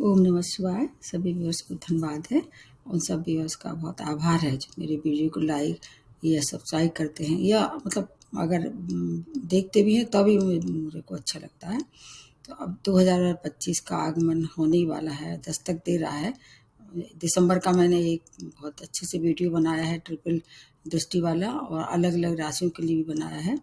ओम नमः शिवाय। सभी व्यूअर्स को धन्यवाद है। उन सब व्यूअर्स का बहुत आभार है जो मेरे वीडियो को लाइक या सब्सक्राइब करते हैं, या मतलब अगर देखते भी हैं तभी मेरे को अच्छा लगता है। तो अब 2025 का आगमन होने ही वाला है, दस्तक दे रहा है। दिसंबर का मैंने एक बहुत अच्छे से वीडियो बनाया है, ट्रिपल दृष्टि वाला, और अलग अलग राशियों के लिए भी बनाया है।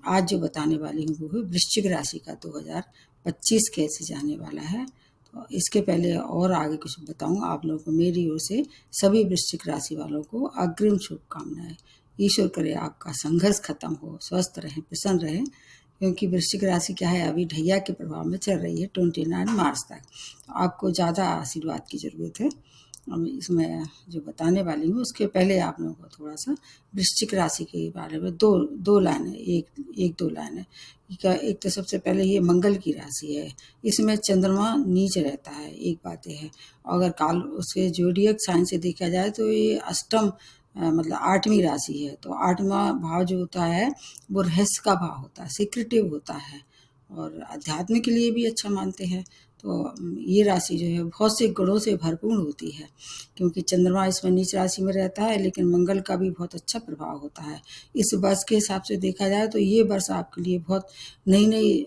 आज जो बताने वाली हूँ वो है वृश्चिक राशि का 2025 कैसे जाने वाला है। तो इसके पहले और आगे कुछ बताऊँ आप लोगों को, मेरी ओर से सभी वृश्चिक राशि वालों को अग्रिम शुभकामनाएं। ईश्वर करे आपका संघर्ष खत्म हो, स्वस्थ रहें, प्रसन्न रहें, क्योंकि वृश्चिक राशि क्या है, अभी ढैया के प्रभाव में चल रही है 29 मार्च तक। तो आपको ज़्यादा आशीर्वाद की ज़रूरत है। अब इसमें जो बताने वाली हूँ उसके पहले आप लोगों को थोड़ा सा वृश्चिक राशि के बारे में दो लाइन है, एक दो लाइन है। एक तो सबसे पहले ये मंगल की राशि है, इसमें चंद्रमा नीच रहता है, एक बात है। अगर काल उसके जोडियक साइन से देखा जाए तो ये अष्टम मतलब 8वीं राशि है। तो 8वां भाव जो होता है वो रहस्य का भाव होता है, सीक्रेटिव होता है, और अध्यात्म के लिए भी अच्छा मानते हैं। तो ये राशि जो है बहुत से गुणों से भरपूर होती है, क्योंकि चंद्रमा इसमें नीच राशि में रहता है, लेकिन मंगल का भी बहुत अच्छा प्रभाव होता है। इस वर्ष के हिसाब से देखा जाए तो ये वर्ष आपके लिए बहुत नई नई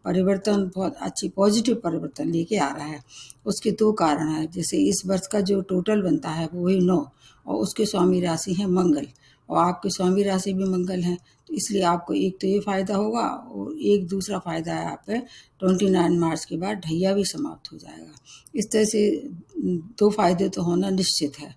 परिवर्तन, बहुत अच्छी पॉजिटिव परिवर्तन लेके आ रहा है। उसके दो कारण हैं। जैसे इस वर्ष का जो टोटल बनता है वो वही 9, और उसके स्वामी राशि है मंगल, और आपके स्वामी राशि भी मंगल है। तो इसलिए आपको एक तो ये फ़ायदा होगा, और एक दूसरा फ़ायदा है आप 29 मार्च के बाद ढैया भी समाप्त हो जाएगा। इस तरह से दो फायदे तो होना निश्चित है।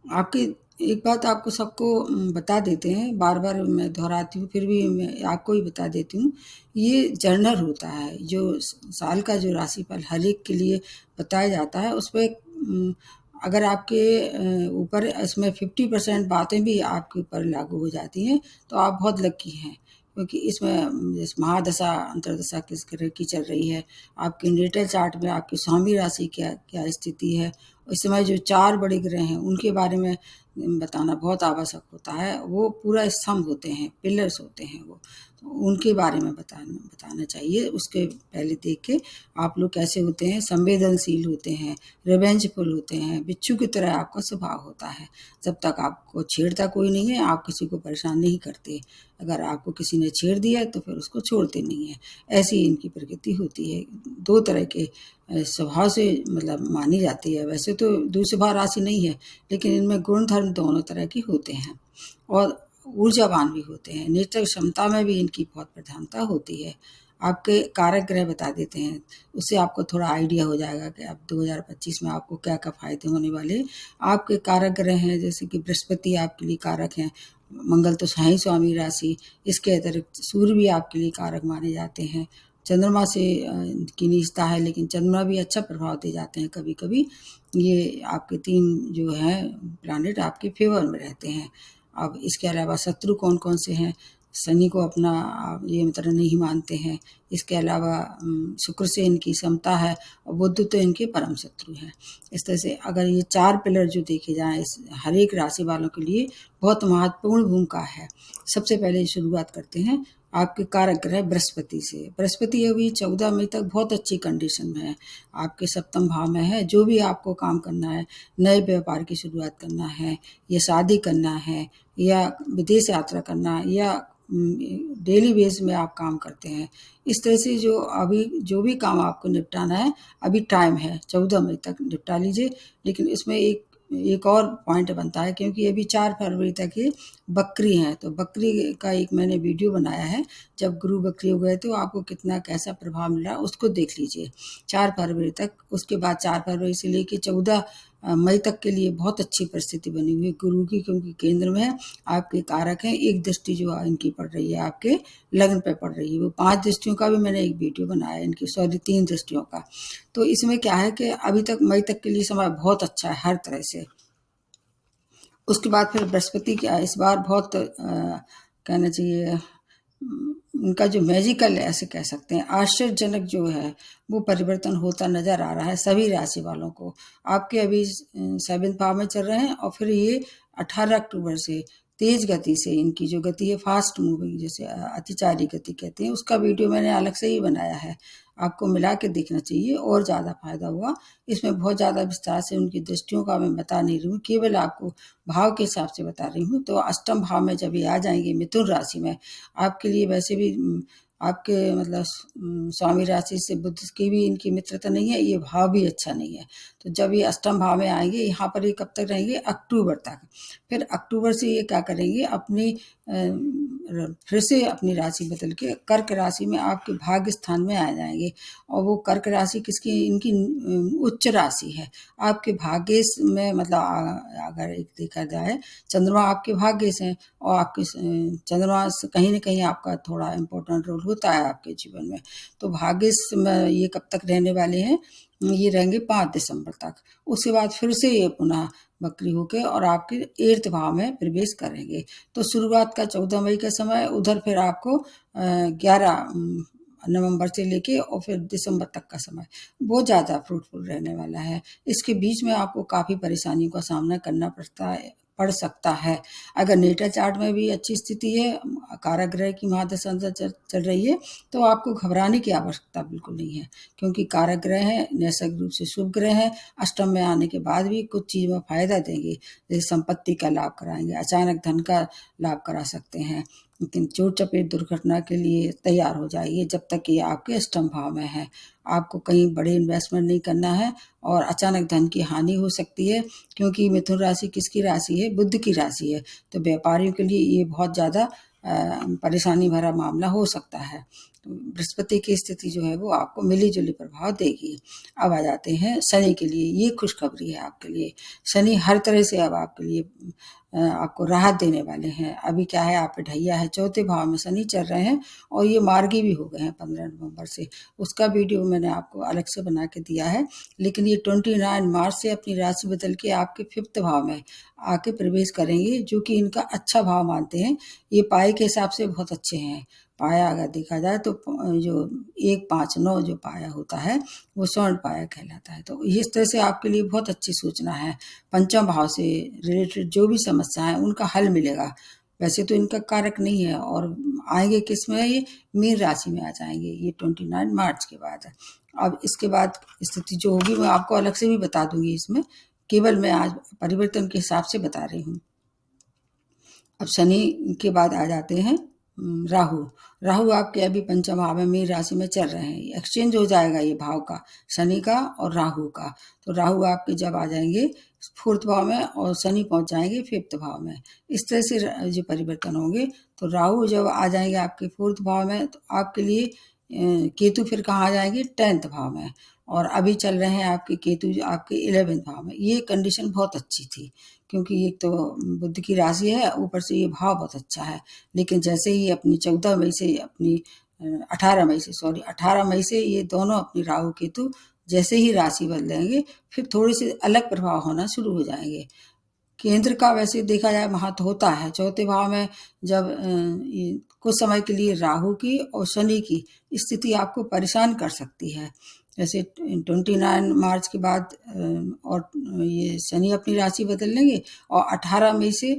आपकी एक बात आपको सबको बता देते हैं, बार बार मैं दोहराती हूँ, फिर भी मैं आपको ही बता देती हूँ। ये जर्नल होता है, जो साल का जो राशिफल हर एक के लिए बताया जाता है, उस पर अगर आपके ऊपर इसमें 50% बातें भी आपके ऊपर लागू हो जाती हैं तो आप बहुत लकी हैं, क्योंकि इसमें इस महादशा अंतरदशा किस तरह की चल रही है, आपके नेटल चार्ट में आपकी स्वामी राशि क्या क्या स्थिति है, इस समय जो 4 बड़े ग्रह हैं उनके बारे में बताना बहुत आवश्यक होता है। वो पूरा स्तंभ होते हैं, पिलर्स होते हैं वो, तो उनके बारे में बताना चाहिए। उसके पहले देख के आप लोग कैसे होते हैं, संवेदनशील होते हैं, रिवेंजफुल होते हैं, बिच्छू की तरह आपका स्वभाव होता है। जब तक आपको छेड़ता कोई नहीं है, आप किसी को परेशान नहीं करते। अगर आपको किसी ने छेड़ दिया तो फिर उसको छोड़ते नहीं है। ऐसी इनकी प्रकृति होती है। 2 तरह के स्वभाव से मतलब मानी जाती है। वैसे तो द्विस्वभाव राशि नहीं है, लेकिन इनमें गुण धर्म दोनों तरह के होते हैं, और ऊर्जावान भी होते हैं। नेतृत्व क्षमता में भी इनकी बहुत प्रधानता होती है। आपके कारक ग्रह बता देते हैं, उससे आपको थोड़ा आइडिया हो जाएगा कि अब 2025 में आपको क्या क्या फायदे होने वाले। आपके कारक ग्रह हैं, जैसे कि बृहस्पति आपके लिए कारक हैं, मंगल तो है ही स्वामी राशि, इसके अतिरिक्त सूर्य भी आपके लिए कारक माने जाते हैं। चंद्रमा से की नीचता है, लेकिन चंद्रमा भी अच्छा प्रभाव दे जाते हैं कभी कभी। ये आपके 3 जो हैं प्लैनेट आपके फेवर में रहते हैं। अब इसके अलावा शत्रु कौन कौन से हैं, शनि को अपना आप ये मतलब नहीं मानते हैं। इसके अलावा शुक्र से इनकी समता है, और बुध तो इनके परम शत्रु हैं। इस तरह से अगर ये 4 पिलर जो देखे जाएँ, इस हर एक राशि वालों के लिए बहुत महत्वपूर्ण भूमिका है। सबसे पहले शुरुआत करते हैं आपके कारक ग्रह बृहस्पति से। बृहस्पति अभी 14 मई तक बहुत अच्छी कंडीशन में है, आपके सप्तम भाव में है। जो भी आपको काम करना है, नए व्यापार की शुरुआत करना है, या शादी करना है, या विदेश यात्रा करना है, या डेली बेस में आप काम करते हैं, इस तरह से जो भी काम आपको निपटाना है, अभी टाइम है, 14 मई तक निपटा लीजिए। लेकिन इसमें एक और पॉइंट बनता है, क्योंकि अभी 4 फरवरी तक ये बकरी हैं। तो बकरी का एक मैंने वीडियो बनाया है, जब गुरु बकरी हो गए तो आपको कितना कैसा प्रभाव मिला उसको देख लीजिए, 4 फरवरी तक। उसके बाद 4 फरवरी से लेके 14 मई तक के लिए बहुत अच्छी परिस्थिति बनी हुई है गुरु की, क्योंकि केंद्र में आपके कारक हैं। एक दृष्टि जो इनकी पड़ रही है आपके लग्न पे पड़ रही है, वो 5 दृष्टियों का भी मैंने एक वीडियो बनाया है इनकी, सॉरी 3 दृष्टियों का। तो इसमें क्या है कि अभी तक मई तक के लिए समय बहुत अच्छा है हर तरह से। उसके बाद फिर बृहस्पति का इस बार बहुत कहना चाहिए उनका जो मैजिकल है, ऐसे कह सकते हैं, आश्चर्यजनक जो है वो परिवर्तन होता नजर आ रहा है सभी राशि वालों को। आपके अभी 7th भाव में चल रहे हैं, और फिर ये 18 अक्टूबर से तेज गति से इनकी जो गति है, फास्ट मूविंग, जैसे अतिचारी गति कहते हैं, उसका वीडियो मैंने अलग से ही बनाया है। आपको मिला के देखना चाहिए और ज़्यादा फायदा होगा। इसमें बहुत ज़्यादा विस्तार से उनकी दृष्टियों का मैं बता नहीं रही हूँ, केवल आपको भाव के हिसाब से बता रही हूँ। तो अष्टम भाव में जब ये आ जाएंगे मिथुन राशि में, आपके लिए वैसे भी आपके मतलब स्वामी राशि से बुध की भी इनकी मित्रता नहीं है, ये भाव भी अच्छा नहीं है। तो जब ये अष्टम भाव में आएंगे, यहाँ पर ये कब तक रहेंगे? अक्टूबर तक। फिर अक्टूबर से ये क्या करेंगे? अपनी फिर से अपनी राशि बदल के कर्क राशि में आपके भाग्य स्थान में आ जाएंगे। और वो कर्क राशि किसकी? इनकी उच्च राशि है। आपके भाग्य में मतलब अगर एक देखा जाए, चंद्रमा आपके भाग्य से हैं और आपके चंद्रमा से कहीं ना कहीं आपका थोड़ा इम्पोर्टेंट रोल होता है आपके जीवन में। तो भाग्य में ये कब तक रहने वाले हैं? ये रहेंगे 5 दिसंबर तक। उसके बाद फिर से ये पुनः वक्री होके और आपके 8th भाव में प्रवेश करेंगे। तो शुरुआत का 14 मई का समय, उधर फिर आपको 11 नवंबर से लेके और फिर दिसंबर तक का समय बहुत ज़्यादा फ्रूटफुल रहने वाला है। इसके बीच में आपको काफ़ी परेशानियों का सामना करना पड़ सकता है। अगर नेटल चार्ट में भी अच्छी स्थिति है, कारक ग्रह की महादशा चल रही है, तो आपको घबराने की आवश्यकता बिल्कुल नहीं है, क्योंकि कारक ग्रह है, नैसर्गिक रूप से शुभ ग्रह है। अष्टम में आने के बाद भी कुछ चीज़ में फायदा देंगे, जैसे संपत्ति का लाभ कराएंगे, अचानक धन का लाभ करा सकते हैं। लेकिन चोट चपेट दुर्घटना के लिए तैयार हो जाइए जब तक ये आपके अष्टम भाव में है। आपको कहीं बड़े इन्वेस्टमेंट नहीं करना है और अचानक धन की हानि हो सकती है, क्योंकि मिथुन राशि किसकी राशि है? बुध की राशि है। तो व्यापारियों के लिए ये बहुत ज़्यादा परेशानी भरा मामला हो सकता है। तो बृहस्पति की स्थिति जो है वो आपको मिली जुली प्रभाव देगी। अब आ जाते हैं शनि के लिए। ये खुशखबरी है आपके लिए। शनि हर तरह से अब आपके लिए आपको राहत देने वाले हैं। अभी क्या है, आप पे ढैया है, 4थे भाव में शनि चल रहे हैं और ये मार्गी भी हो गए हैं 15 नवंबर से। उसका वीडियो मैंने आपको अलग से बना के दिया है। लेकिन ये 29 मार्च से अपनी राशि बदल के आपके 5th भाव में आके प्रवेश करेंगे, जो कि इनका अच्छा भाव मानते हैं। ये पाए के हिसाब से बहुत अच्छे हैं। पाया अगर देखा जाए तो जो 159 जो पाया होता है वो स्वर्ण पाया कहलाता है। तो इस तरह से आपके लिए बहुत अच्छी सूचना है। पंचम भाव से रिलेटेड जो भी समस्या है उनका हल मिलेगा। वैसे तो इनका कारक नहीं है और आएंगे किस में? ये मीन राशि में आ जाएंगे, ये 29 मार्च के बाद है। अब इसके बाद स्थिति जो होगी मैं आपको अलग से भी बता दूंगी इसमें, केवल मैं आज परिवर्तन के हिसाब से बता रही हूँ। अब शनि के बाद आ जाते हैं राहु। राहु आपके अभी पंचम भाव में मीन राशि में चल रहे हैं। एक्सचेंज हो जाएगा ये भाव का, शनि का और राहु का। तो राहु आपके जब आ जाएंगे 4th भाव में और शनि पहुंच जाएंगे 5th भाव में। इस तरह से जो परिवर्तन होंगे, तो राहु जब आ जाएंगे आपके 4th भाव में, तो आपके लिए केतु फिर कहाँ आ जाएंगे? 10th भाव में। और अभी चल रहे हैं आपके केतु आपके 11th भाव में। ये कंडीशन बहुत अच्छी थी, क्योंकि एक तो बुध की राशि है, ऊपर से ये भाव बहुत अच्छा है। लेकिन जैसे ही अपनी 14 मई से अपनी 18 मई से ये दोनों अपनी राहु केतु जैसे ही राशि बदलेंगे, फिर थोड़े से अलग प्रभाव होना शुरू हो जाएंगे। केंद्र का वैसे देखा जाए महत्व होता है। 4थे भाव में जब कुछ समय के लिए राहु की और शनि की स्थिति आपको परेशान कर सकती है। जैसे 29 मार्च के बाद और ये शनि अपनी राशि बदल लेंगे और 18 मई से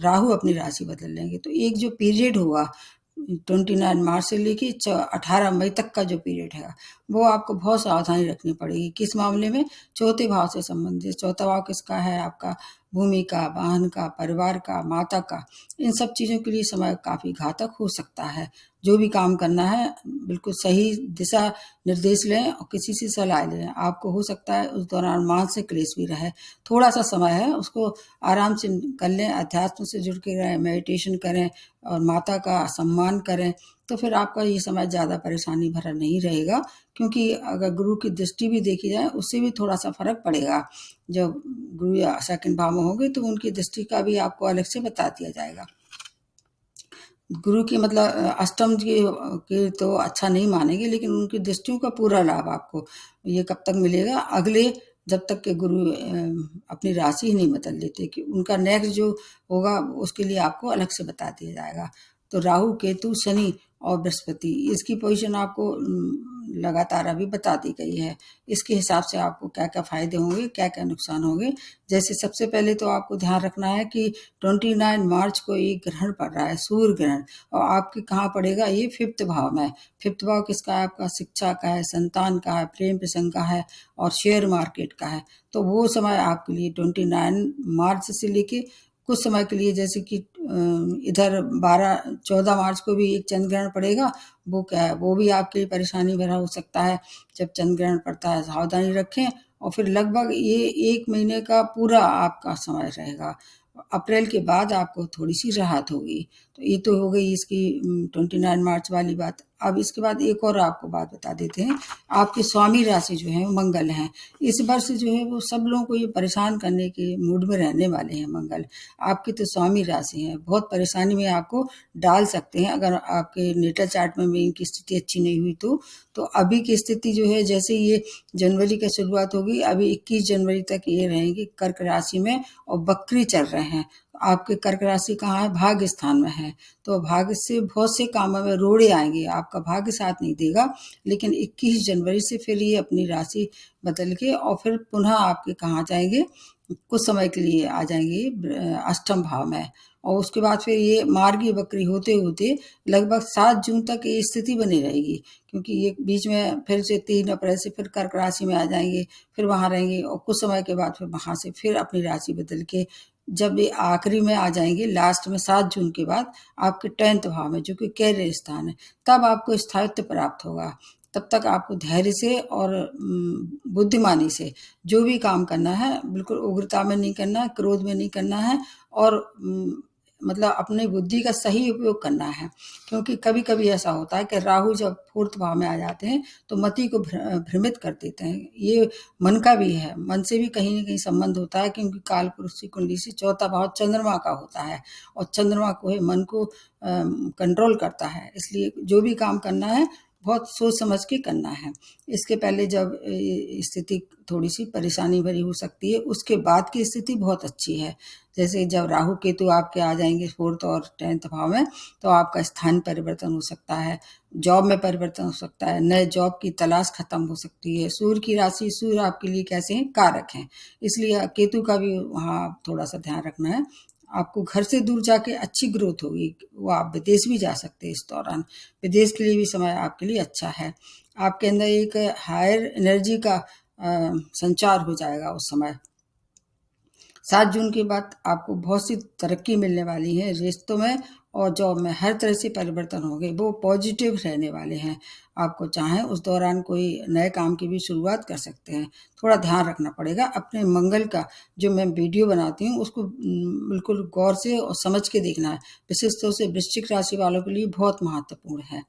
राहु अपनी राशि बदल लेंगे। तो एक जो पीरियड होगा 29 मार्च से लेके 18 मई तक का जो पीरियड है, वो आपको बहुत सावधानी रखनी पड़ेगी। किस मामले में? 4थे भाव से संबंधित। 4था भाव किसका है? आपका भूमि का, वाहन का, परिवार का, माता का। इन सब चीज़ों के लिए समय काफ़ी घातक हो सकता है। जो भी काम करना है बिल्कुल सही दिशा निर्देश लें और किसी से सलाह लें। आपको हो सकता है उस दौरान मानसिक क्लेश भी रहे। थोड़ा सा समय है, उसको आराम से कर लें, अध्यात्म से जुड़ के रहें, मेडिटेशन करें और माता का सम्मान करें। तो फिर आपका ये समय ज़्यादा परेशानी भरा नहीं रहेगा, क्योंकि अगर गुरु की दृष्टि भी देखी जाए उससे भी थोड़ा सा फर्क पड़ेगा। जब गुरु या 2nd भाव में होंगे तो उनकी दृष्टि का भी आपको अलग से बता दिया जाएगा। गुरु की मतलब अष्टम की तो अच्छा नहीं मानेंगे, लेकिन उनकी दृष्टियों का पूरा लाभ आपको ये कब तक मिलेगा? अगले जब तक के गुरु अपनी राशि ही नहीं बदल लेते, कि उनका नेक्स्ट जो होगा उसके लिए आपको अलग से बता दिया जाएगा। तो राहु केतु शनि और बृहस्पति, इसकी पोजीशन आपको लगातार अभी बता दी गई है। इसके हिसाब से आपको क्या क्या फ़ायदे होंगे, क्या क्या नुकसान होंगे। जैसे सबसे पहले तो आपको ध्यान रखना है कि 29 मार्च को एक ग्रहण पड़ रहा है, सूर्य ग्रहण, और आपके कहाँ पड़ेगा, ये 5th भाव में। 5th भाव किसका है, आपका शिक्षा का है, संतान का है, प्रेम प्रसंग का है और शेयर मार्केट का है। तो वो समय आपके लिए 29 मार्च से लेके कुछ समय के लिए, जैसे कि इधर 14 मार्च को भी एक चंद्र ग्रहण पड़ेगा। वो क्या है, वो भी आपके लिए परेशानी भरा हो सकता है। जब चंद्र ग्रहण पड़ता है सावधानी रखें। और फिर लगभग ये 1 महीने का पूरा आपका समय रहेगा। अप्रैल के बाद आपको थोड़ी सी राहत होगी। तो ये तो हो गई इसकी 29 मार्च वाली बात। अब इसके बाद एक और आपको बात बता देते हैं। आपकी स्वामी राशि जो है वो मंगल है। इस वर्ष जो है वो सब लोगों को ये परेशान करने के मूड में रहने वाले हैं मंगल। आपकी तो स्वामी राशि है, बहुत परेशानी में आपको डाल सकते हैं अगर आपके नेटल चार्ट में इनकी स्थिति अच्छी नहीं हुई तो अभी की स्थिति जो है, जैसे ये जनवरी की शुरुआत होगी, अभी 21 जनवरी तक ये रहेंगे कर्क राशि में और वक्री चल रहे हैं। आपके कर्क राशि कहाँ है, भाग्य स्थान में है। तो भाग्य से बहुत से कामों में रोड़े आएंगे, आपका भाग्य साथ नहीं देगा। लेकिन 21 जनवरी से फिर ये अपनी राशि बदल के और फिर पुनः आपके कहाँ जाएंगे, कुछ समय के लिए आ जाएंगे अष्टम भाव में। और उसके बाद फिर ये मार्गी वक्री होते होते लगभग 7 जून तक ये स्थिति बनी रहेगी। क्योंकि ये बीच में फिर से 3 अप्रैल से फिर कर्क राशि में आ जाएंगे, फिर वहाँ रहेंगे और कुछ समय के बाद फिर वहाँ से फिर अपनी राशि बदल के जब ये आखिरी में आ जाएंगे, लास्ट में 7 जून के बाद आपके 10th भाव में, जो कि कैरियर स्थान है, तब आपको स्थायित्व प्राप्त होगा। तब तक आपको धैर्य से और बुद्धिमानी से जो भी काम करना है, बिल्कुल उग्रता में नहीं करना है, क्रोध में नहीं करना है और मतलब अपनी बुद्धि का सही उपयोग करना है। क्योंकि कभी कभी ऐसा होता है कि राहु जब 4th भाव में आ जाते हैं तो मति को भ्रमित कर देते हैं। ये मन का भी है, मन से भी कहीं ना कहीं संबंध होता है। क्योंकि काल पुरुष की कुंडली से 4था भाव चंद्रमा का होता है और चंद्रमा को है मन को कंट्रोल करता है। इसलिए जो भी काम करना है बहुत सोच समझ के करना है। इसके पहले जब स्थिति थोड़ी सी परेशानी भरी हो सकती है, उसके बाद की स्थिति बहुत अच्छी है। जैसे जब राहु केतु आपके आ जाएंगे 4th और 10th भाव में, तो आपका स्थान परिवर्तन हो सकता है, जॉब में परिवर्तन हो सकता है, नए जॉब की तलाश खत्म हो सकती है। सूर्य की राशि, सूर्य आपके लिए कैसे हैं, कारक हैं। इसलिए केतु का भी वहाँ थोड़ा सा ध्यान रखना है। आपको घर से दूर जाके अच्छी ग्रोथ होगी, वो आप विदेश भी जा सकते हैं इस दौरान। विदेश के लिए भी समय आपके लिए अच्छा है। आपके अंदर एक हायर एनर्जी का संचार हो जाएगा उस समय। 7 जून के बाद आपको बहुत सी तरक्की मिलने वाली है, रिश्तों में और जॉब में हर तरह से परिवर्तन होंगे, वो पॉजिटिव रहने वाले हैं। आपको चाहें उस दौरान कोई नए काम की भी शुरुआत कर सकते हैं। थोड़ा ध्यान रखना पड़ेगा अपने मंगल का। जो मैं वीडियो बनाती हूँ उसको बिल्कुल गौर से और समझ के देखना है। विशेष तौर से वृश्चिक राशि वालों के लिए बहुत महत्वपूर्ण है।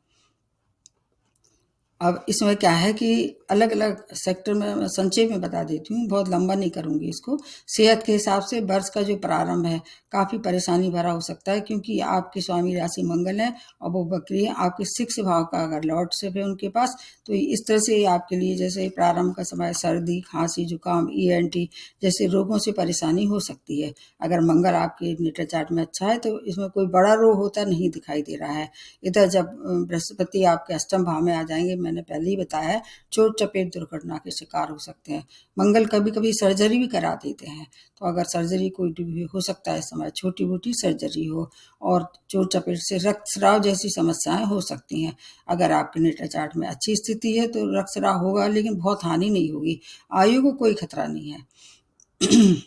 अब इसमें क्या है कि अलग अलग सेक्टर में मैं संक्षेप में बता देती हूँ, बहुत लंबा नहीं करूँगी इसको। सेहत के हिसाब से वर्ष का जो प्रारंभ है काफ़ी परेशानी भरा हो सकता है। क्योंकि आपकी स्वामी राशि मंगल है और वो वक्री है। आपके 6 भाव का अगर लॉर्डशिप है उनके पास, तो इस तरह से आपके लिए जैसे प्रारंभ का समय सर्दी, खांसी, जुकाम, ENT जैसे रोगों से परेशानी हो सकती है। अगर मंगल आपके नेटल चार्ट में अच्छा है तो इसमें कोई बड़ा रोग होता नहीं दिखाई दे रहा है। इधर जब बृहस्पति आपके अष्टम भाव में आ जाएंगे, मैंने पहले ही बताया है, चोट चपेट दुर्घटना के शिकार हो सकते हैं। मंगल कभी कभी सर्जरी भी करा देते हैं। तो अगर सर्जरी कोई भी हो सकता है इस समय, छोटी मोटी सर्जरी हो। और चोट चपेट से रक्तस्राव जैसी समस्याएं हो सकती हैं। अगर आपके नेटल चार्ट में अच्छी स्थिति है तो रक्तस्राव होगा, लेकिन बहुत हानि नहीं होगी, आयु को कोई खतरा नहीं है।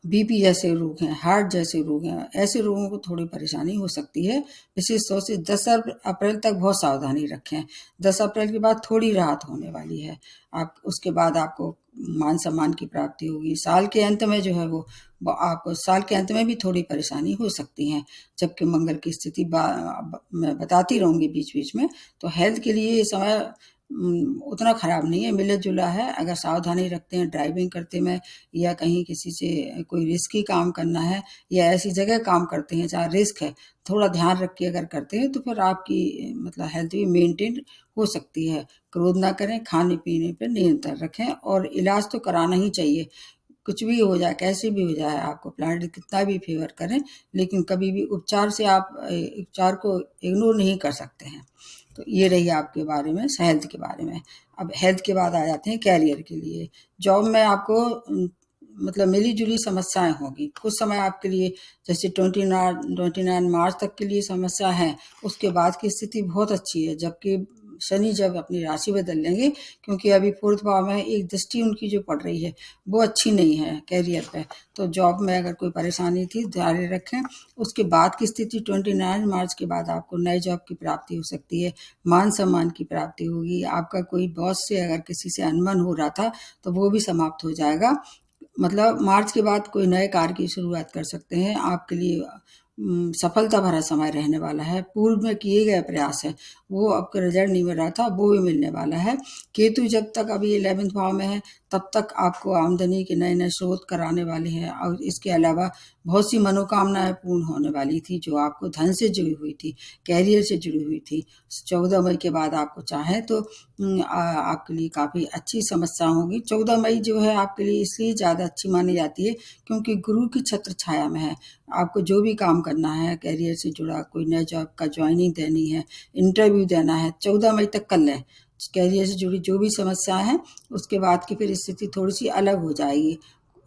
बीपी जैसे रोग हैं, हार्ट जैसे रोग हैं, ऐसे रोगों को थोड़ी परेशानी हो सकती है। विशेष तौर से 10 अप्रैल तक बहुत सावधानी रखें। 10 अप्रैल के बाद थोड़ी राहत होने वाली है। आप उसके बाद आपको मान सम्मान की प्राप्ति होगी। साल के अंत में जो है वो आपको साल के अंत में भी थोड़ी परेशानी हो सकती है। जबकि मंगल की स्थिति मैं बताती रहूँगी बीच बीच में। तो हेल्थ के लिए ये समय उतना खराब नहीं है, मिला जुला है। अगर सावधानी रखते हैं ड्राइविंग करते में, या कहीं किसी से कोई रिस्की काम करना है, या ऐसी जगह काम करते हैं जहाँ रिस्क है, थोड़ा ध्यान रख के अगर करते हैं तो फिर आपकी मतलब हेल्थ भी मेंटेन हो सकती है। क्रोध ना करें, खाने पीने पर नियंत्रण रखें और इलाज तो कराना ही चाहिए। कुछ भी हो जाए, कैसे भी हो जाए, आपको प्लानिट कितना भी फेवर करें, लेकिन कभी भी उपचार से आप उपचार को इग्नोर नहीं कर सकते हैं। तो ये रही आपके बारे में हेल्थ के बारे में। अब हेल्थ के बाद आ जाते हैं कैरियर के लिए। जॉब में आपको मतलब मिली-जुली समस्याएँ होंगी। कुछ समय आपके लिए जैसे 29 मार्च तक के लिए समस्या है, उसके बाद की स्थिति बहुत अच्छी है, जबकि शनि जब अपनी राशि बदल लेंगे, क्योंकि अभी 4th भाव में एक दृष्टि उनकी जो पड़ रही है, वो अच्छी नहीं है कैरियर पे। तो जॉब में अगर कोई परेशानी थी जारी रखें। उसके बाद की स्थिति 29 मार्च के बाद आपको नए जॉब की प्राप्ति हो सकती है, मान-सम्मान की प्राप्ति होगी। आपका कोई बॉस से अगर किसी से अनबन हो रहा था, तो वो भी समाप्त हो जाएगा। मतलब मार्च के बाद कोई नए कार्य की शुरुआत कर सकते हैं। आपके लिए सफलता भरा समय रहने वाला है। पूर्व में किए गए प्रयास हैं, वो आपका रिजल्ट नहीं मिल रहा था, वो भी मिलने वाला है। केतु जब तक अभी 11th भाव में है, तब तक आपको आमदनी के नए-नए स्रोत कराने वाले हैं और इसके अलावा बहुत सी मनोकामनाएँ पूर्ण होने वाली थी, जो आपको धन से जुड़ी हुई थी, कैरियर से जुड़ी हुई थी। 14 मई के बाद आपको चाहें तो आपके लिए काफ़ी अच्छी समस्या होगी। 14 मई जो है आपके लिए इसलिए ज़्यादा अच्छी मानी जाती है, क्योंकि गुरु की छत्र छाया में है। आपको जो भी काम करना है कैरियर से जुड़ा, कोई नए जॉब का जॉइनिंग देनी है, इंटरव्यू देना है, 14 मई तक कर लें। कैरियर से जुड़ी जो भी समस्याएँ हैं, उसके बाद की फिर स्थिति थोड़ी-सी अलग हो जाएगी।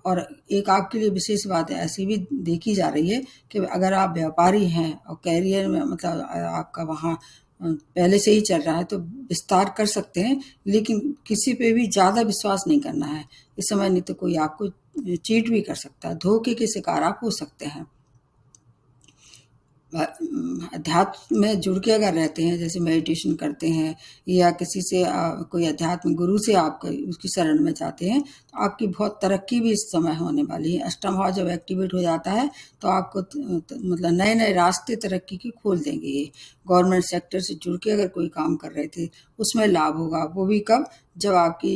और एक आपके लिए विशेष बात ऐसी भी देखी जा रही है कि अगर आप व्यापारी हैं और कैरियर में मतलब आपका वहाँ पहले से ही चल रहा है, तो विस्तार कर सकते हैं, लेकिन किसी पे भी ज़्यादा विश्वास नहीं करना है। इस समय नहीं तो कोई आपको चीट भी कर सकता है, धोखे के शिकार आप हो सकते हैं। अध्यात्म में जुड़ के अगर रहते हैं, जैसे मेडिटेशन करते हैं या किसी से कोई अध्यात्म गुरु से आप उसकी शरण में जाते हैं, तो आपकी बहुत तरक्की भी इस समय होने वाली है। अष्टम भाव जब एक्टिवेट हो जाता है, तो आपको मतलब नए-नए रास्ते तरक्की के खोल देंगे ये। गवर्नमेंट सेक्टर से जुड़ के अगर कोई काम कर रहे थे, उसमें लाभ होगा। वो भी कब? जब आपकी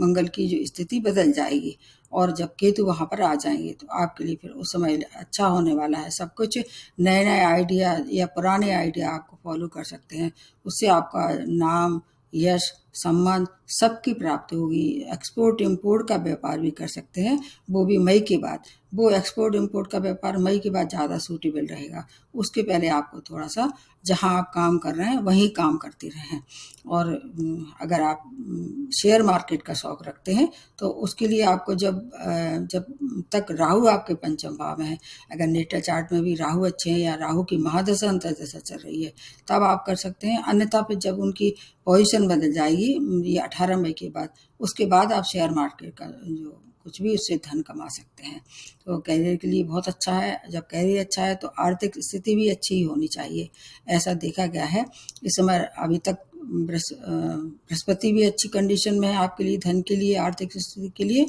मंगल की जो स्थिति बदल जाएगी और जब केतु वहाँ पर आ जाएंगे, तो आपके लिए फिर उस समय अच्छा होने वाला है। सब कुछ नए-नए आइडिया या पुराने आइडिया आपको फॉलो कर सकते हैं। उससे आपका नाम, यश, सम्मान सबकी प्राप्ति होगी। एक्सपोर्ट इम्पोर्ट का व्यापार भी कर सकते हैं, वो भी मई के बाद। वो एक्सपोर्ट इम्पोर्ट का व्यापार मई के बाद ज़्यादा सूटेबल रहेगा। उसके पहले आपको थोड़ा-सा जहाँ आप काम कर रहे हैं, वहीं काम करते रहें। और अगर आप शेयर मार्केट का शौक रखते हैं, तो उसके लिए आपको जब तक राहु आपके पंचम भाव में है, अगर नेटल चार्ट में भी राहु अच्छे हैं या राहु की महादशा अंतर्दशा चल रही है, तब आप कर सकते हैं। अन्यथा फिर जब उनकी पोजीशन बदल जाएगी ये 18 मई के बाद, उसके बाद आप शेयर मार्केट का जो कुछ भी उससे धन कमा सकते हैं। तो कैरियर के लिए बहुत अच्छा है। जब कैरियर अच्छा है, तो आर्थिक स्थिति भी अच्छी ही होनी चाहिए, ऐसा देखा गया है। इस समय अभी तक बृहस्पति भी अच्छी कंडीशन में है आपके लिए, धन के लिए, आर्थिक स्थिति के लिए,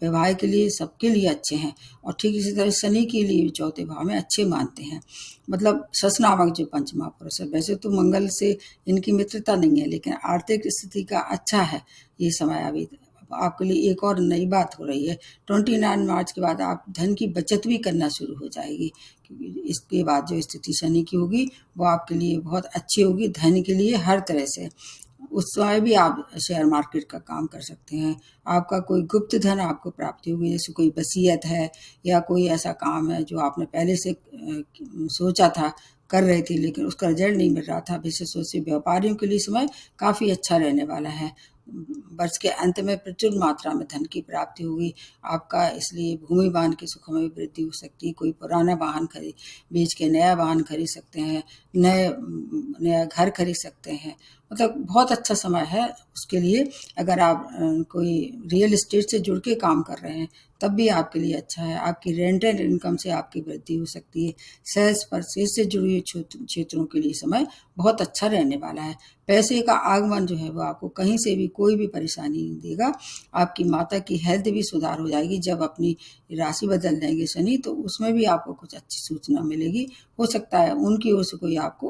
विवाह के लिए, सबके लिए अच्छे हैं। और ठीक इसी तरह शनि के लिए भी 4थे भाव में अच्छे मानते हैं। मतलब शश नामक जो पंच महापुरुष है, वैसे तो मंगल से इनकी मित्रता नहीं है, लेकिन आर्थिक स्थिति का अच्छा है ये समय अभी। आपके लिए एक और नई बात हो रही है, 29 मार्च के बाद आप धन की बचत भी करना शुरू हो जाएगी, क्योंकि इसके बाद जो स्थिति शनि की होगी, वो आपके लिए बहुत अच्छी होगी धन के लिए हर तरह से। उस समय भी आप शेयर मार्केट का काम कर सकते हैं। आपका कोई गुप्त धन आपको प्राप्ति होगी, जैसे कोई वसीयत है या कोई ऐसा काम है जो आपने पहले से सोचा था, कर रहे थे, लेकिन उसका रिजल्ट नहीं मिल रहा था। विशेष रूप से व्यापारियों के लिए समय काफ़ी अच्छा रहने वाला है। वर्ष के अंत में प्रचुर मात्रा में धन की प्राप्ति होगी आपका, इसलिए भूमि वाहन के सुखों में वृद्धि हो सकती है। कोई पुराना वाहन बेच के नया वाहन खरीद सकते हैं, नया घर खरीद सकते हैं। मतलब बहुत अच्छा समय है उसके लिए। अगर आप कोई रियल एस्टेट से जुड़ के काम कर रहे हैं, तब भी आपके लिए अच्छा है। आपकी रेंटेड इनकम से आपकी वृद्धि हो सकती है। सेल्स परचेज से जुड़ी हुई क्षेत्रों के लिए समय बहुत अच्छा रहने वाला है। पैसे का आगमन जो है वो आपको कहीं से भी कोई भी परेशानी नहीं देगा। आपकी माता की हेल्थ भी सुधार हो जाएगी। जब अपनी राशि बदल देंगे शनि, तो उसमें भी आपको कुछ अच्छी सूचना मिलेगी। हो सकता है उनकी ओर से कोई आपको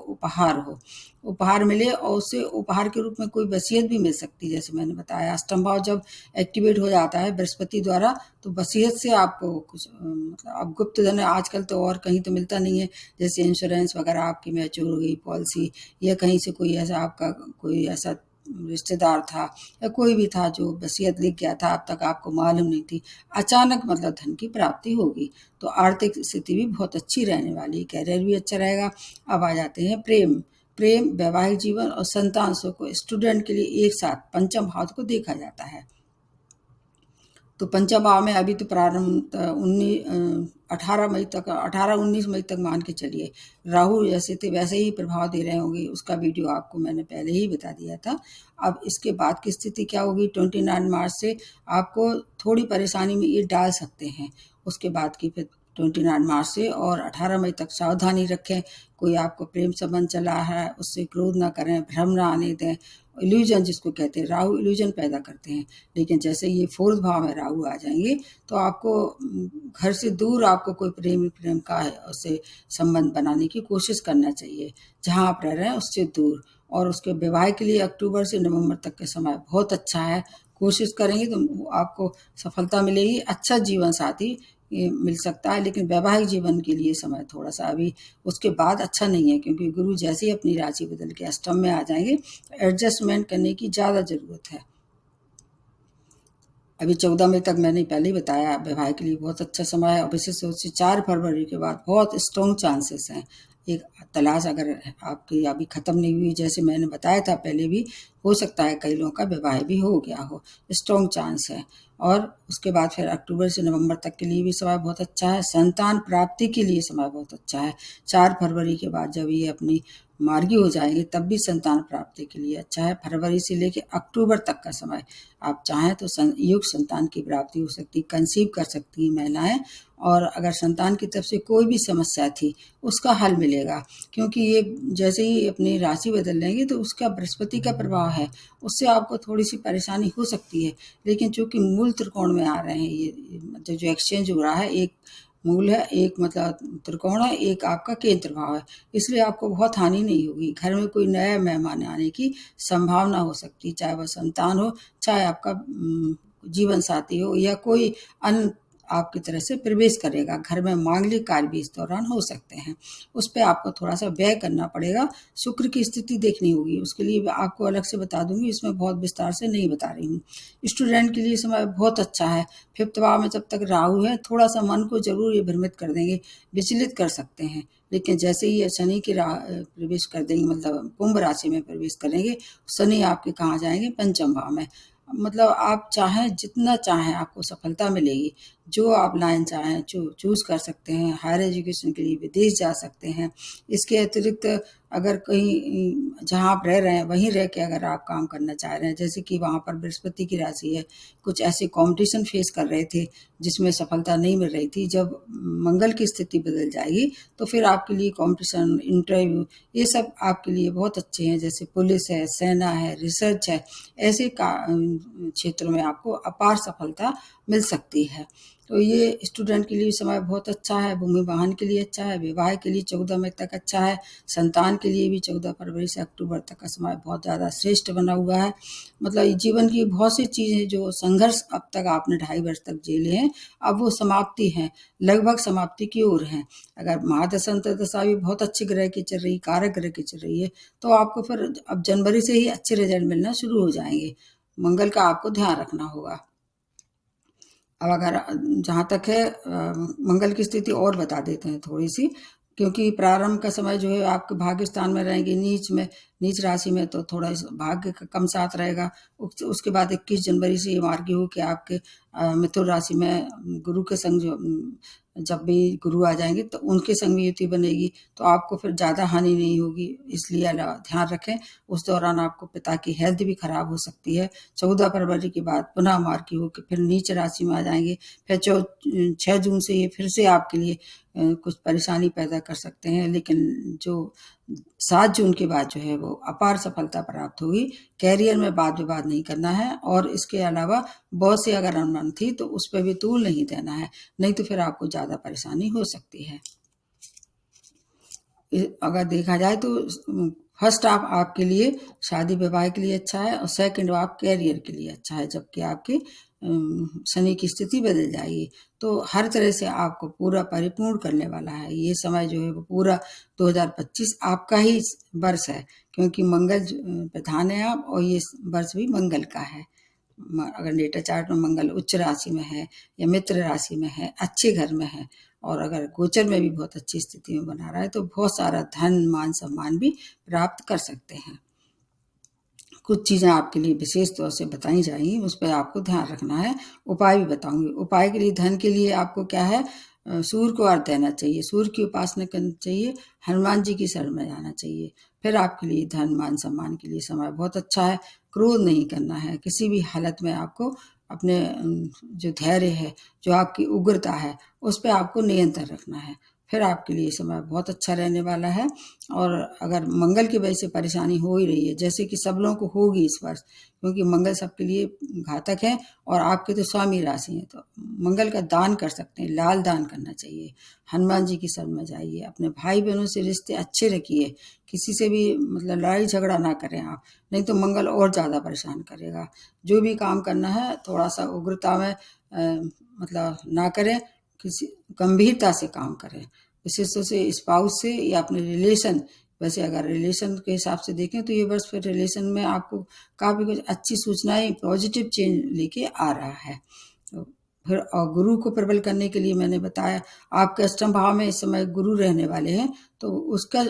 उपहार मिले, और उससे उपहार के रूप में कोई वसीयत भी मिल सकती है। जैसे मैंने बताया, अष्टम भाव जब एक्टिवेट हो जाता है बृहस्पति द्वारा, तो वसीयत से आपको कुछ मतलब अब गुप्त धन आजकल तो और कहीं तो मिलता नहीं है, जैसे इंश्योरेंस वगैरह आपकी मैच्योर हो गई पॉलिसी, या कहीं से कोई ऐसा आपका कोई ऐसा रिश्तेदार था या कोई भी था जो वसीयत लिख गया था, अब तक आपको मालूम नहीं थी, अचानक मतलब धन की प्राप्ति होगी। तो आर्थिक स्थिति भी बहुत अच्छी रहने वाली है, कैरियर भी अच्छा रहेगा। अब आ जाते हैं प्रेम। प्रेम, वैवाहिक जीवन और संतान सुख को स्टूडेंट के लिए एक साथ पंचम भाव को देखा जाता है। तो पंचम भाव में अभी तो प्रारंभ 18-19 मई तक मान के चलिए राहु जैसे थे वैसे ही प्रभाव दे रहे होंगे। उसका वीडियो आपको मैंने पहले ही बता दिया था। अब इसके बाद की स्थिति क्या होगी, 29 मार्च से आपको थोड़ी परेशानी में ये डाल सकते हैं। उसके बाद की फिर 29 मार्च से और 18 मई तक सावधानी रखें। कोई आपको प्रेम संबंध चला है उससे क्रोध ना करें, भ्रम ना आने दें। इल्यूजन जिसको कहते हैं, राहु इल्यूजन पैदा करते हैं। लेकिन जैसे ये 4th भाव में राहु आ जाएंगे तो आपको घर से दूर आपको कोई प्रेम का है उससे संबंध बनाने की कोशिश करना चाहिए, जहाँ आप रह रहे हैं उससे दूर। और उसके विवाह के लिए अक्टूबर से नवंबर तक का समय बहुत अच्छा है। कोशिश करेंगे तो आपको सफलता मिलेगी, अच्छा जीवन साथी ये मिल सकता है। लेकिन वैवाहिक जीवन के लिए समय थोड़ा सा अभी उसके बाद अच्छा नहीं है, क्योंकि गुरु जैसे ही अपनी राशि बदल के अष्टम में आ जाएंगे तो एडजस्टमेंट करने की ज़्यादा ज़रूरत है। अभी 14 मई तक मैंने पहले ही बताया वैवाहिक के लिए बहुत अच्छा समय है। और विशेष रूप से 4 फरवरी के बाद बहुत स्ट्रॉन्ग चांसेस हैं। एक तलाश अगर आपकी अभी ख़त्म नहीं हुई, जैसे मैंने बताया था पहले भी, हो सकता है कई लोगों का विवाह भी हो गया हो, स्ट्रॉन्ग चांस है। और उसके बाद फिर अक्टूबर से नवंबर तक के लिए भी समय बहुत अच्छा है। संतान प्राप्ति के लिए समय बहुत अच्छा है। 4 फरवरी के बाद जब ये अपनी मार्गी हो जाएंगे तब भी संतान प्राप्ति के लिए अच्छा है। फरवरी से लेकर अक्टूबर तक का समय आप चाहें तो युग संतान की प्राप्ति हो सकती, कंसीव कर सकती हैं महिलाएं। और अगर संतान की तरफ से कोई भी समस्या थी उसका हल मिलेगा, क्योंकि ये जैसे ही अपनी राशि बदल लेंगे तो उसका बृहस्पति का प्रभाव है, उससे आपको थोड़ी सी परेशानी हो सकती है। लेकिन चूंकि मूल त्रिकोण में आ रहे हैं, ये जो एक्सचेंज हो रहा है, एक मूल है, एक मतलब त्रिकोण है, एक आपका केंद्र भाव है, इसलिए आपको बहुत हानि नहीं होगी। घर में कोई नया मेहमान आने की संभावना हो सकती, चाहे वह संतान हो, चाहे आपका जीवन साथी हो, या कोई अन्य आपकी तरह से प्रवेश करेगा। घर में मांगलिक कार्य भी इस दौरान हो सकते हैं, उस पर आपको थोड़ा सा व्यय करना पड़ेगा। शुक्र की स्थिति देखनी होगी, उसके लिए आपको अलग से बता दूंगी, इसमें बहुत विस्तार से नहीं बता रही हूँ। स्टूडेंट के लिए समय बहुत अच्छा है। 5th भाव में जब तक राहु है थोड़ा सा मन को जरूर ये भ्रमित कर देंगे, विचलित कर सकते हैं। लेकिन जैसे ही ये शनि की प्रवेश कर देंगे, मतलब कुंभ राशि में प्रवेश करेंगे, शनि आपके कहाँ जाएंगे, पंचम भाव में। मतलब आप चाहें जितना चाहें आपको सफलता मिलेगी। जो आप लाइन चाहें चूज कर सकते हैं। हायर एजुकेशन के लिए विदेश जा सकते हैं। इसके अतिरिक्त अगर कहीं जहाँ आप रह रहे हैं वहीं रह के अगर आप काम करना चाह रहे हैं, जैसे कि वहाँ पर बृहस्पति की राशि है, कुछ ऐसे कंपटीशन फेस कर रहे थे जिसमें सफलता नहीं मिल रही थी, जब मंगल की स्थिति बदल जाएगी तो फिर आपके लिए कंपटीशन, इंटरव्यू, ये सब आपके लिए बहुत अच्छे हैं। जैसे पुलिस है, सेना है, रिसर्च है, ऐसे क्षेत्रों में आपको अपार सफलता मिल सकती है। तो ये स्टूडेंट के लिए समय बहुत अच्छा है। भूमि वाहन के लिए अच्छा है। विवाह के लिए 14 मई तक अच्छा है। संतान के लिए भी 14 फरवरी से अक्टूबर तक का समय बहुत ज़्यादा श्रेष्ठ बना हुआ है। मतलब जीवन की बहुत सी चीज़ें जो संघर्ष अब तक आपने 2.5 वर्ष तक झेले हैं, अब वो समाप्ति हैं, लगभग समाप्ति की ओर हैं। अगर महादशा अंतर्दशा भी बहुत अच्छी ग्रह की चल रही, कारक ग्रह की चल रही है, तो आपको फिर अब जनवरी से ही अच्छे रिजल्ट मिलना शुरू हो जाएंगे। मंगल का आपको ध्यान रखना होगा। अब अगर जहाँ तक है मंगल की स्थिति और बता देते हैं थोड़ी सी, क्योंकि प्रारंभ का समय जो है आपके भाग्य स्थान में रहेंगे, नीच राशि में, तो थोड़ा भाग्य का कम साथ रहेगा। उसके बाद 21 जनवरी से ये मार्गी हो कि आपके मिथुन राशि में गुरु के संग जो जब भी गुरु आ जाएंगे तो उनके संग भी युति बनेगी, तो आपको फिर ज़्यादा हानि नहीं होगी। इसलिए ध्यान रखें। उस दौरान आपको पिता की हेल्थ भी खराब हो सकती है। 14 फरवरी के बाद पुनः मार्गी होकर फिर नीच राशि में आ जाएंगे। फिर 6 जून से ये फिर से आपके लिए कुछ परेशानी पैदा कर सकते हैं। लेकिन जो 7 जून के बाद जो है वो अपार सफलता प्राप्त होगी। कैरियर में वाद विवाद नहीं करना है, और इसके अलावा बहुत से अगर अनबन थी तो उस पर भी तूल नहीं देना है, नहीं तो फिर आपको ज़्यादा परेशानी हो सकती है। अगर देखा जाए तो फर्स्ट हाफ आपके लिए शादी विवाह के लिए अच्छा है, और सेकंड हाफ कैरियर के लिए अच्छा है। जबकि आपके शनि की स्थिति बदल जाएगी, तो हर तरह से आपको पूरा परिपूर्ण करने वाला है। ये समय जो है वो पूरा 2025 आपका ही वर्ष है, क्योंकि मंगल प्रधान है आप, और ये वर्ष भी मंगल का है। अगर नेटा चार्ट में मंगल उच्च राशि में है या मित्र राशि में है, अच्छे घर में है, और अगर गोचर में भी बहुत अच्छी स्थिति में बना रहा है तो बहुत सारा धन मान सम्मान भी प्राप्त कर सकते हैं। कुछ चीज़ें आपके लिए विशेष तौर से बताई जाएंगी, उस पर आपको ध्यान रखना है। उपाय भी बताऊंगी। उपाय के लिए धन के लिए आपको क्या है, सूर्य को अर्घ्य देना चाहिए, सूर्य की उपासना करनी चाहिए, हनुमान जी की शरण में जाना चाहिए। फिर आपके लिए धन मान सम्मान के लिए समय बहुत अच्छा है। क्रोध नहीं करना है किसी भी हालत में। आपको अपने जो धैर्य है, जो आपकी उग्रता है, उस पर आपको नियंत्रण रखना है। फिर आपके लिए समय बहुत अच्छा रहने वाला है। और अगर मंगल की वजह से परेशानी हो ही रही है, जैसे कि सब लोगों को होगी इस वर्ष, क्योंकि मंगल सबके लिए घातक है और आपके तो स्वामी राशि है, तो मंगल का दान कर सकते हैं, लाल दान करना चाहिए, हनुमान जी की शरण में जाइए, अपने भाई बहनों से रिश्ते अच्छे रखिए, किसी से भी मतलब लड़ाई झगड़ा ना करें आप, नहीं तो मंगल और ज़्यादा परेशान करेगा। जो भी काम करना है थोड़ा सा उग्रता में मतलब ना करें, किसी गंभीरता से काम करें, विशेष रूप से स्पाउस से या अपने रिलेशन। वैसे अगर रिलेशन के हिसाब से देखें तो ये वर्ष फिर रिलेशन में आपको काफ़ी कुछ अच्छी सूचनाएं, पॉजिटिव चेंज लेके आ रहा है। तो फिर और गुरु को प्रबल करने के लिए मैंने बताया, आपके अष्टम भाव में इस समय गुरु रहने वाले हैं, तो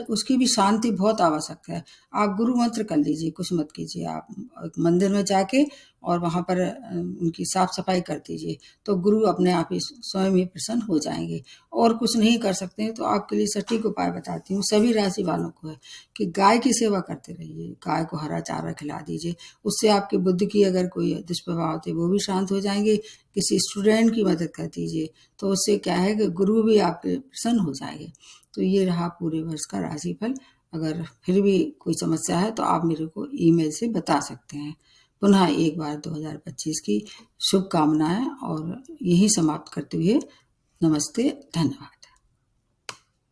उसकी भी शांति बहुत आवश्यक है। आप गुरु मंत्र कर लीजिए, कुछ मत कीजिए, आप एक मंदिर में जाके और वहाँ पर उनकी साफ सफाई कर दीजिए, तो गुरु अपने आप ही स्वयं ही प्रसन्न हो जाएंगे। और कुछ नहीं कर सकते हैं तो आपके लिए सटीक उपाय बताती हूँ, सभी राशि वालों को है कि गाय की सेवा करते रहिए, गाय को हरा चारा खिला दीजिए, उससे आपकी बुद्धि की अगर कोई दुष्प्रभाव होते वो भी शांत हो जाएंगे। किसी स्टूडेंट की मदद कर दीजिए, तो उससे क्या है कि गुरु भी आपके प्रसन्न हो जाएंगे। तो ये रहा पूरे वर्ष का राशिफल। अगर फिर भी कोई समस्या है तो आप मेरे को ईमेल से बता सकते हैं। पुनः एक बार 2025 की शुभकामनाएं और यही समाप्त करते हुए नमस्ते, धन्यवाद।